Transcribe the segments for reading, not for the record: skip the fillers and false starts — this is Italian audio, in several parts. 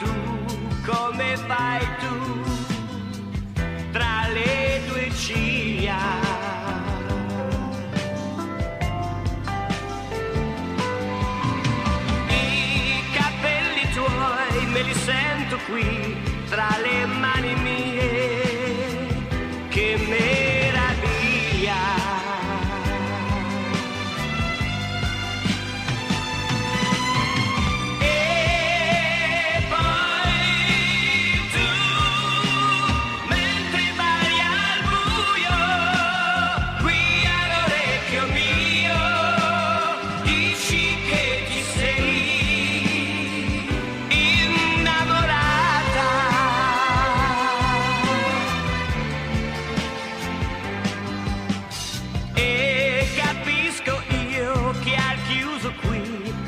tu, come fai tu, tra le tue ciglia. I capelli tuoi me li sento qui, tra le mani mie, che meraviglia.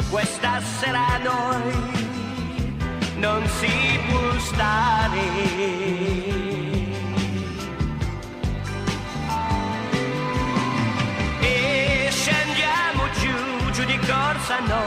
Questa sera noi non si può stare. E scendiamo giù, giù di corsa noi.